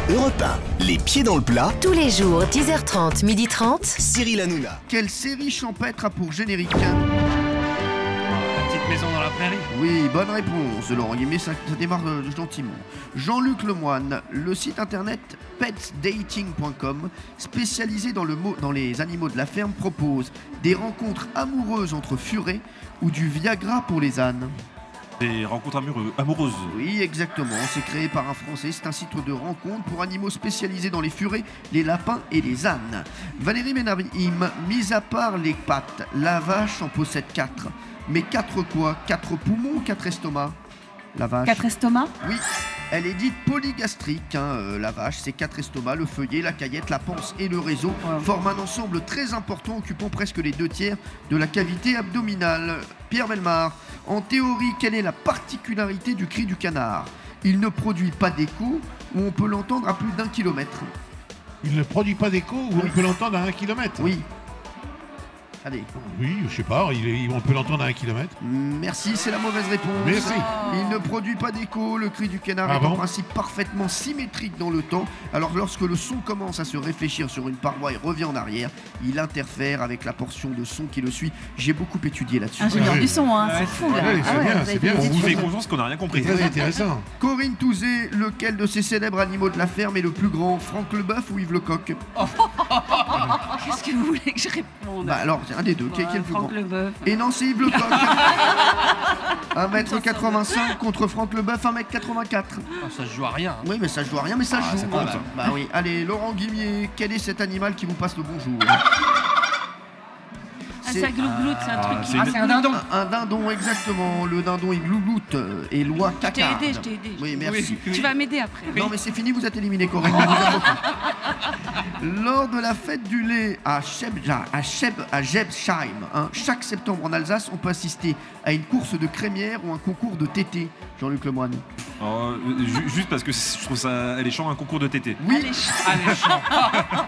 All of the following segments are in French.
Europe 1, les pieds dans le plat. Tous les jours, 10h30, 12h30. Cyril Hanouna. Quelle série champêtre a pour générique? La petite maison dans la prairie. Oui, bonne réponse, Laurent Guillemets, ça démarre gentiment. Jean-Luc Lemoine, le site internet petsdating.com, spécialisé dans les animaux de la ferme, propose des rencontres amoureuses entre furets ou du Viagra pour les ânes. Des rencontres amoureuses. Oui, exactement, c'est créé par un Français, c'est un site de rencontres pour animaux spécialisés dans les furets, les lapins et les ânes. Valérie Benahim, mis à part les pattes, la vache en possède 4. Mais 4 quoi? 4 poumons ou 4 estomacs? La vache. 4 estomacs? Oui, elle est dite polygastrique, la vache. C'est 4 estomacs, le feuillet, la caillette, la panse et le réseau forment un ensemble très important occupant presque les 2/3 de la cavité abdominale. Pierre Bellemare, en théorie, quelle est la particularité du cri du canard? Il ne produit pas d'écho ou on peut l'entendre à plus d'1 kilomètre. Il ne produit pas d'écho ou on peut l'entendre à 1 kilomètre? Oui. Allez. Oui, je sais pas, on peut l'entendre à 1 kilomètre. Merci, c'est la mauvaise réponse. Merci. Il ne produit pas d'écho, le cri du canard est en principe parfaitement symétrique dans le temps. Alors lorsque le son commence à se réfléchir sur une paroi et revient en arrière, il interfère avec la portion de son qui le suit. J'ai beaucoup étudié là-dessus. Ingénieur du son, hein, c'est fou là. Ouais, c'est bien, On vous fait confiance qu'on n'a rien compris. C'est très intéressant. Corinne Touzé, lequel de ces célèbres animaux de la ferme est le plus grand? Franck Leboeuf ou Yves Lecoq? Qu'est-ce que vous voulez que je réponde? Bah alors, c'est un des deux, qui est le plus grand? Franck Leboeuf. Et non, c'est Yves Lecoq. 1m85 contre Franck Leboeuf, 1m84. Ça se joue à rien. Oui, mais ça joue à rien, mais ça joue. ça compte. Bah oui. Allez, Laurent Guimier, quel est cet animal qui vous passe le bonjour? Ça glougloute, c'est un truc qui... c'est un dindon. Un dindon, exactement. Le dindon, il glougloute et loi cacarde. Je t'ai aidé. Oui, merci. Tu vas m'aider après. Non, mais c'est fini, vous êtes éliminé, Corinne. Lors de la fête du lait à Gebsheim, chaque septembre en Alsace, on peut assister à une course de crémière ou un concours de tété. Jean-Luc Lemoine. Juste parce que je trouve ça alléchant, un concours de tété. Oui, Alléchant.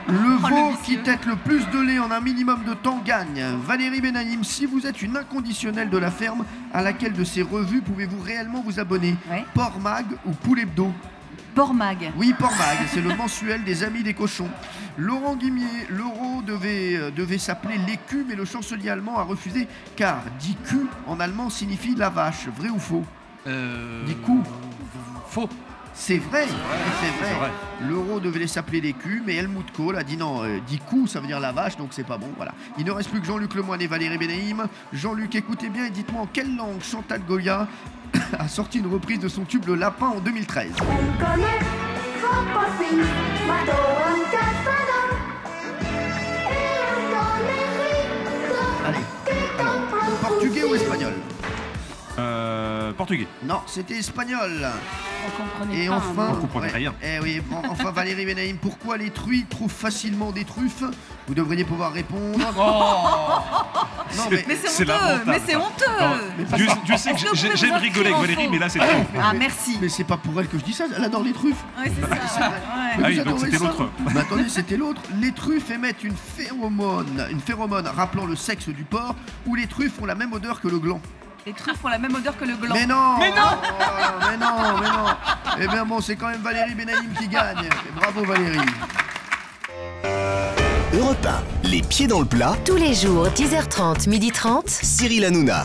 le veau le qui vicieux. tète le plus de lait en un minimum de temps gagne. Valérie Benahim, si vous êtes une inconditionnelle de la ferme, à laquelle de ces revues pouvez-vous réellement vous abonner? Ouais. Port Mag ou Poule Hebdo? Pormag. Oui, Port Mag, c'est le mensuel des amis des cochons. Laurent Guimier, l'euro devait s'appeler l'écu, mais le chancelier allemand a refusé car die Kuh en allemand signifie la vache. Vrai ou faux? Die Kuh. Faux. C'est vrai, c'est vrai. L'euro devait s'appeler l'écu, mais Helmut Kohl a dit non, die Kuh, ça veut dire la vache, donc c'est pas bon, voilà. Il ne reste plus que Jean-Luc Lemoine et Valérie Benahim. Jean-Luc, écoutez bien et dites-moi en quelle langue Chantal Goya a sorti une reprise de son tube Le Lapin en 2013. Allez, alors, portugais ou espagnol? Portugais. Non, c'était espagnol. On comprenait Et pas. enfin, On comprenait rien. Eh oui, enfin Valérie Benahim, pourquoi les truies trouvent facilement des truffes? Vous devriez pouvoir répondre. Non mais Mais c'est honteux, lamentable, mais c'est ça. honteux. Dieu sait que Est-ce que vous j'aime pouvez rigoler avec vous Valérie, inscrire mais là c'est en trop. Ah, merci. mais c'est pas pour elle que je dis ça, elle adore les truffes. Ouais, c'est ça. Ouais. Mais Ah vous oui, donc adorez c'était ça. l'autre. Mais attendez, c'était l'autre. Les truffes émettent une phéromone rappelant le sexe du porc, ou les truffes ont la même odeur que le gland. Les truffes ont la même odeur que le gland. Mais non. Mais non. Eh bien bon, c'est quand même Valérie Benahim qui gagne. Et bravo Valérie. Europe 1, les pieds dans le plat. Tous les jours, 10h30, 12h30. Cyril Hanouna.